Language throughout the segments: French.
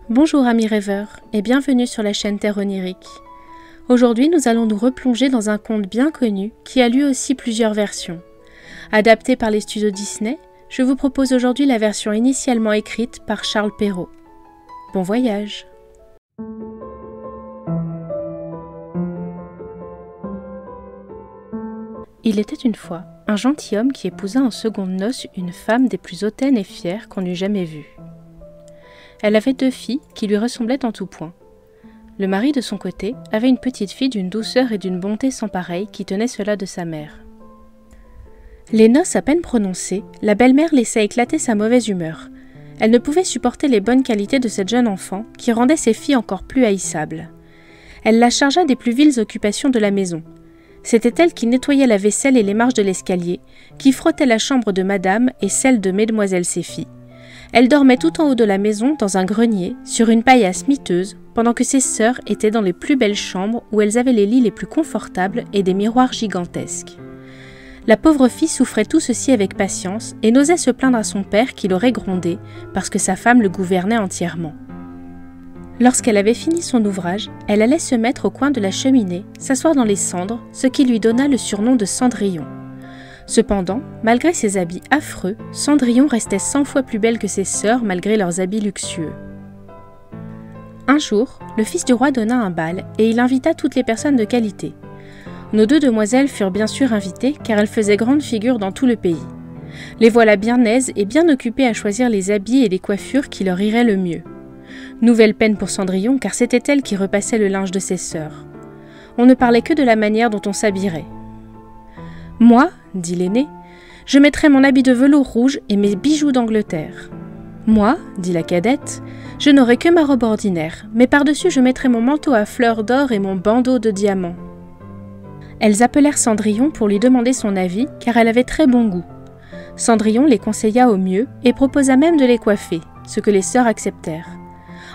Bonjour amis rêveurs et bienvenue sur la chaîne Terre Onirique. Aujourd'hui nous allons nous replonger dans un conte bien connu qui a lui aussi plusieurs versions. Adapté par les studios Disney, je vous propose aujourd'hui la version initialement écrite par Charles Perrault. Bon voyage! Il était une fois un gentilhomme qui épousa en secondes noces une femme des plus hautaines et fières qu'on eût jamais vues. Elle avait 2 filles qui lui ressemblaient en tout point. Le mari, de son côté, avait une petite fille d'une douceur et d'une bonté sans pareille qui tenait cela de sa mère. Les noces à peine prononcées, la belle-mère laissait éclater sa mauvaise humeur. Elle ne pouvait supporter les bonnes qualités de cette jeune enfant qui rendait ses filles encore plus haïssables. Elle la chargea des plus viles occupations de la maison. C'était elle qui nettoyait la vaisselle et les marches de l'escalier, qui frottait la chambre de madame et celle de mesdemoiselles ses filles. Elle dormait tout en haut de la maison dans un grenier, sur une paillasse miteuse, pendant que ses sœurs étaient dans les plus belles chambres où elles avaient les lits les plus confortables et des miroirs gigantesques. La pauvre fille souffrait tout ceci avec patience et n'osait se plaindre à son père qui l'aurait grondé parce que sa femme le gouvernait entièrement. Lorsqu'elle avait fini son ouvrage, elle allait se mettre au coin de la cheminée, s'asseoir dans les cendres, ce qui lui donna le surnom de Cendrillon. Cependant, malgré ses habits affreux, Cendrillon restait 100 fois plus belle que ses sœurs malgré leurs habits luxueux. Un jour, le fils du roi donna un bal et il invita toutes les personnes de qualité. Nos 2 demoiselles furent bien sûr invitées car elles faisaient grande figure dans tout le pays. Les voilà bien aises et bien occupées à choisir les habits et les coiffures qui leur iraient le mieux. Nouvelle peine pour Cendrillon car c'était elle qui repassait le linge de ses sœurs. On ne parlait que de la manière dont on s'habillerait. « Moi, dit l'aînée, je mettrai mon habit de velours rouge et mes bijoux d'Angleterre. Moi, dit la cadette, je n'aurai que ma robe ordinaire, mais par-dessus je mettrai mon manteau à fleurs d'or et mon bandeau de diamants. » Elles appelèrent Cendrillon pour lui demander son avis car elle avait très bon goût. Cendrillon les conseilla au mieux et proposa même de les coiffer, ce que les sœurs acceptèrent.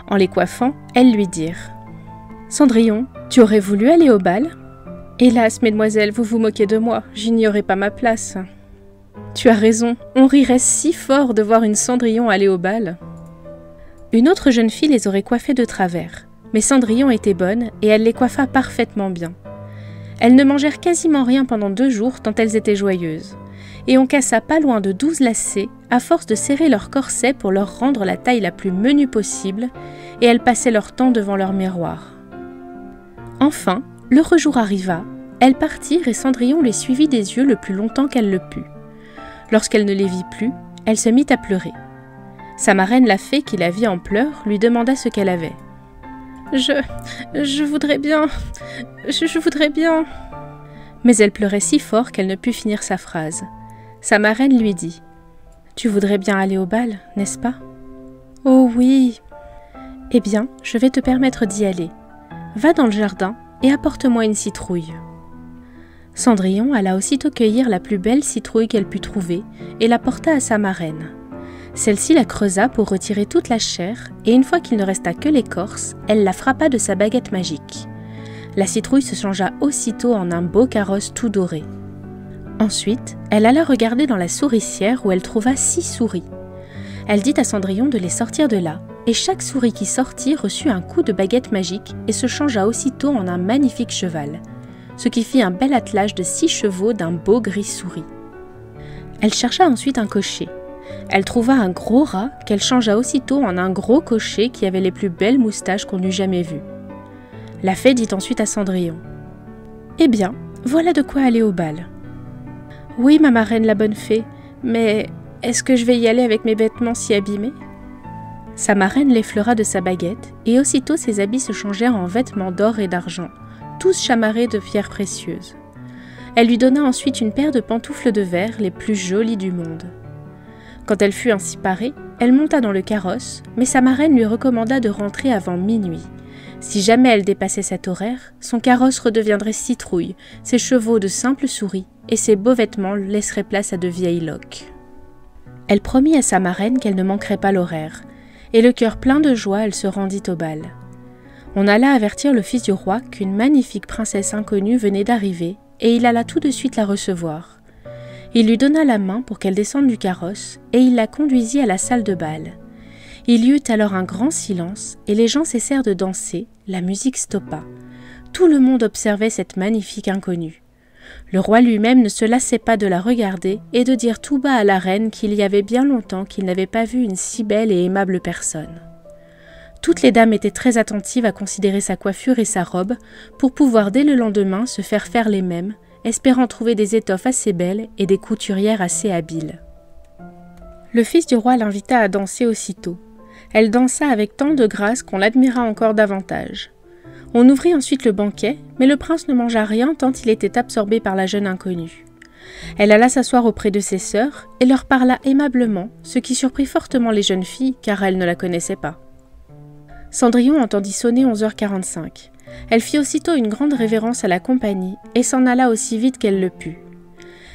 En les coiffant, elles lui dirent « Cendrillon, tu aurais voulu aller au bal ? Hélas, mesdemoiselles, vous vous moquez de moi, je n'y aurai pas ma place. » Tu as raison, on rirait si fort de voir une Cendrillon aller au bal. Une autre jeune fille les aurait coiffées de travers, mais Cendrillon était bonne et elle les coiffa parfaitement bien. Elles ne mangèrent quasiment rien pendant 2 jours tant elles étaient joyeuses. Et on cassa pas loin de 12 lacets à force de serrer leur corset pour leur rendre la taille la plus menue possible, et elles passaient leur temps devant leur miroir. Enfin, l'heureux jour arriva, elles partirent et Cendrillon les suivit des yeux le plus longtemps qu'elle le put. Lorsqu'elle ne les vit plus, elle se mit à pleurer. Sa marraine, la fée, qui la vit en pleurs, lui demanda ce qu'elle avait. « Je voudrais bien... Je voudrais bien... » Mais elle pleurait si fort qu'elle ne put finir sa phrase. Sa marraine lui dit « Tu voudrais bien aller au bal, n'est-ce pas ?»« Oh oui !»« Eh bien, je vais te permettre d'y aller. Va dans le jardin et apporte-moi une citrouille. » Cendrillon alla aussitôt cueillir la plus belle citrouille qu'elle put trouver et la porta à sa marraine. Celle-ci la creusa pour retirer toute la chair et une fois qu'il ne resta que l'écorce, elle la frappa de sa baguette magique. La citrouille se changea aussitôt en un beau carrosse tout doré. Ensuite, elle alla regarder dans la souricière où elle trouva 6 souris. Elle dit à Cendrillon de les sortir de là, et chaque souris qui sortit reçut un coup de baguette magique et se changea aussitôt en un magnifique cheval, ce qui fit un bel attelage de 6 chevaux d'un beau gris souris. Elle chercha ensuite un cocher. Elle trouva un gros rat qu'elle changea aussitôt en un gros cocher qui avait les plus belles moustaches qu'on eût jamais vues. La fée dit ensuite à Cendrillon « Eh bien, voilà de quoi aller au bal. »« Oui, ma marraine la bonne fée, mais est-ce que je vais y aller avec mes vêtements si abîmés ?» Sa marraine l'effleura de sa baguette, et aussitôt ses habits se changèrent en vêtements d'or et d'argent, tous chamarrés de pierres précieuses. Elle lui donna ensuite une paire de pantoufles de verre les plus jolies du monde. Quand elle fut ainsi parée, elle monta dans le carrosse, mais sa marraine lui recommanda de rentrer avant minuit. Si jamais elle dépassait cet horaire, son carrosse redeviendrait citrouille, ses chevaux de simples souris, et ses beaux vêtements laisseraient place à de vieilles loques. Elle promit à sa marraine qu'elle ne manquerait pas l'horaire, et le cœur plein de joie, elle se rendit au bal. On alla avertir le fils du roi qu'une magnifique princesse inconnue venait d'arriver, et il alla tout de suite la recevoir. Il lui donna la main pour qu'elle descende du carrosse, et il la conduisit à la salle de bal. Il y eut alors un grand silence, et les gens cessèrent de danser, la musique stoppa. Tout le monde observait cette magnifique inconnue. Le roi lui-même ne se lassait pas de la regarder et de dire tout bas à la reine qu'il y avait bien longtemps qu'il n'avait pas vu une si belle et aimable personne. Toutes les dames étaient très attentives à considérer sa coiffure et sa robe pour pouvoir dès le lendemain se faire les mêmes, espérant trouver des étoffes assez belles et des couturières assez habiles. Le fils du roi l'invita à danser aussitôt. Elle dansa avec tant de grâce qu'on l'admira encore davantage. On ouvrit ensuite le banquet, mais le prince ne mangea rien tant il était absorbé par la jeune inconnue. Elle alla s'asseoir auprès de ses sœurs et leur parla aimablement, ce qui surprit fortement les jeunes filles car elles ne la connaissaient pas. Cendrillon entendit sonner 11h45. Elle fit aussitôt une grande révérence à la compagnie et s'en alla aussi vite qu'elle le put.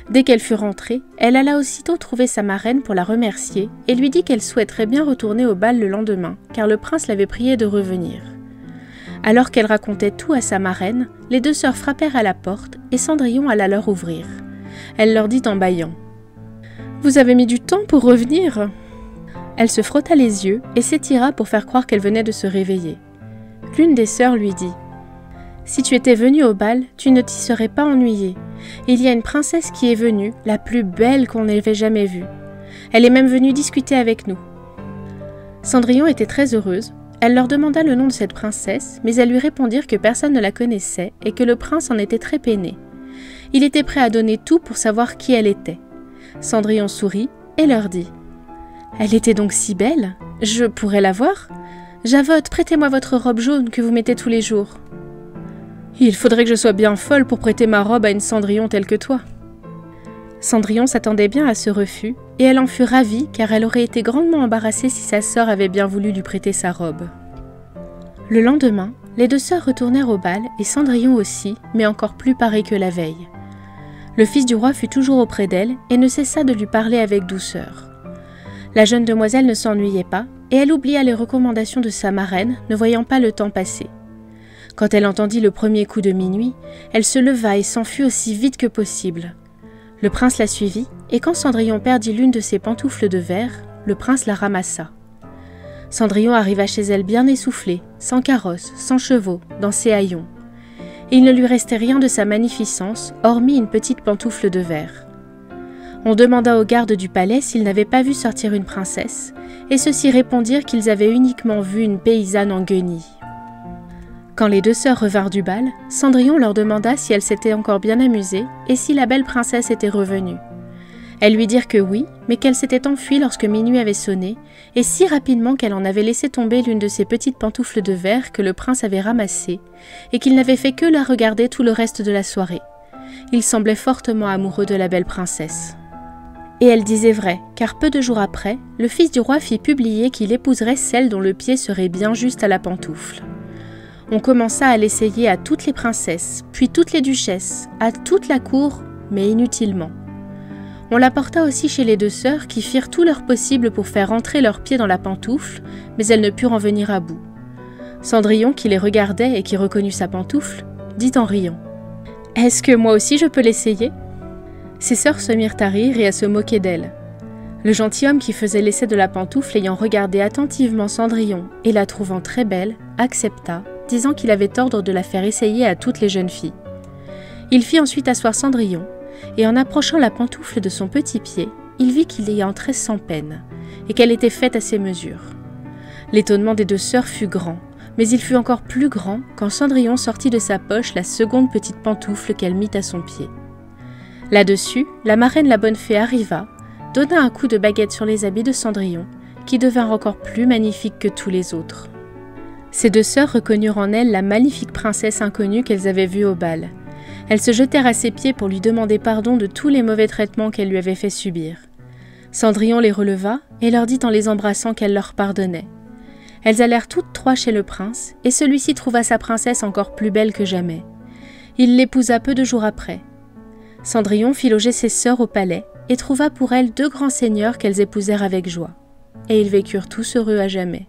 Dès qu'elle fut rentrée, elle alla aussitôt trouver sa marraine pour la remercier et lui dit qu'elle souhaiterait bien retourner au bal le lendemain, car le prince l'avait priée de revenir. Alors qu'elle racontait tout à sa marraine, les deux sœurs frappèrent à la porte et Cendrillon alla leur ouvrir. Elle leur dit en bâillant « Vous avez mis du temps pour revenir ?» Elle se frotta les yeux et s'étira pour faire croire qu'elle venait de se réveiller. L'une des sœurs lui dit « Si tu étais venue au bal, tu ne t'y serais pas ennuyée. Il y a une princesse qui est venue, la plus belle qu'on n'ait jamais vue. Elle est même venue discuter avec nous. » Cendrillon était très heureuse. Elle leur demanda le nom de cette princesse, mais elles lui répondirent que personne ne la connaissait et que le prince en était très peiné. Il était prêt à donner tout pour savoir qui elle était. Cendrillon sourit et leur dit « Elle était donc si belle? Je pourrais la voir? Javotte, prêtez-moi votre robe jaune que vous mettez tous les jours. » Il faudrait que je sois bien folle pour prêter ma robe à une Cendrillon telle que toi. Cendrillon s'attendait bien à ce refus, et elle en fut ravie car elle aurait été grandement embarrassée si sa sœur avait bien voulu lui prêter sa robe. Le lendemain, les deux sœurs retournèrent au bal et Cendrillon aussi, mais encore plus parée que la veille. Le fils du roi fut toujours auprès d'elle et ne cessa de lui parler avec douceur. La jeune demoiselle ne s'ennuyait pas et elle oublia les recommandations de sa marraine, ne voyant pas le temps passer. Quand elle entendit le premier coup de minuit, elle se leva et s'enfuit aussi vite que possible. Le prince la suivit, et quand Cendrillon perdit l'une de ses pantoufles de verre, le prince la ramassa. Cendrillon arriva chez elle bien essoufflée, sans carrosse, sans chevaux, dans ses haillons. Il ne lui restait rien de sa magnificence, hormis une petite pantoufle de verre. On demanda aux gardes du palais s'ils n'avaient pas vu sortir une princesse, et ceux-ci répondirent qu'ils avaient uniquement vu une paysanne en guenilles. Quand les deux sœurs revinrent du bal, Cendrillon leur demanda si elles s'étaient encore bien amusées et si la belle princesse était revenue. Elles lui dirent que oui, mais qu'elle s'était enfuie lorsque minuit avait sonné, et si rapidement qu'elle en avait laissé tomber l'une de ses petites pantoufles de verre que le prince avait ramassée, et qu'il n'avait fait que la regarder tout le reste de la soirée. Il semblait fortement amoureux de la belle princesse. Et elle disait vrai, car peu de jours après, le fils du roi fit publier qu'il épouserait celle dont le pied serait bien juste à la pantoufle. On commença à l'essayer à toutes les princesses, puis toutes les duchesses, à toute la cour, mais inutilement. On la porta aussi chez les deux sœurs qui firent tout leur possible pour faire entrer leurs pieds dans la pantoufle, mais elles ne purent en venir à bout. Cendrillon, qui les regardait et qui reconnut sa pantoufle, dit en riant « Est-ce que moi aussi je peux l'essayer ?» Ses sœurs se mirent à rire et à se moquer d'elle. Le gentilhomme qui faisait l'essai de la pantoufle ayant regardé attentivement Cendrillon et la trouvant très belle, accepta, disant qu'il avait ordre de la faire essayer à toutes les jeunes filles. Il fit ensuite asseoir Cendrillon, et en approchant la pantoufle de son petit pied, il vit qu'il y entrait sans peine, et qu'elle était faite à ses mesures. L'étonnement des deux sœurs fut grand, mais il fut encore plus grand quand Cendrillon sortit de sa poche la seconde petite pantoufle qu'elle mit à son pied. Là-dessus, la marraine la bonne fée arriva, donna un coup de baguette sur les habits de Cendrillon, qui devinrent encore plus magnifiques que tous les autres. Ces deux sœurs reconnurent en elle la magnifique princesse inconnue qu'elles avaient vue au bal. Elles se jetèrent à ses pieds pour lui demander pardon de tous les mauvais traitements qu'elle lui avait fait subir. Cendrillon les releva et leur dit en les embrassant qu'elle leur pardonnait. Elles allèrent toutes trois chez le prince, et celui-ci trouva sa princesse encore plus belle que jamais. Il l'épousa peu de jours après. Cendrillon fit loger ses sœurs au palais, et trouva pour elles deux grands seigneurs qu'elles épousèrent avec joie. Et ils vécurent tous heureux à jamais.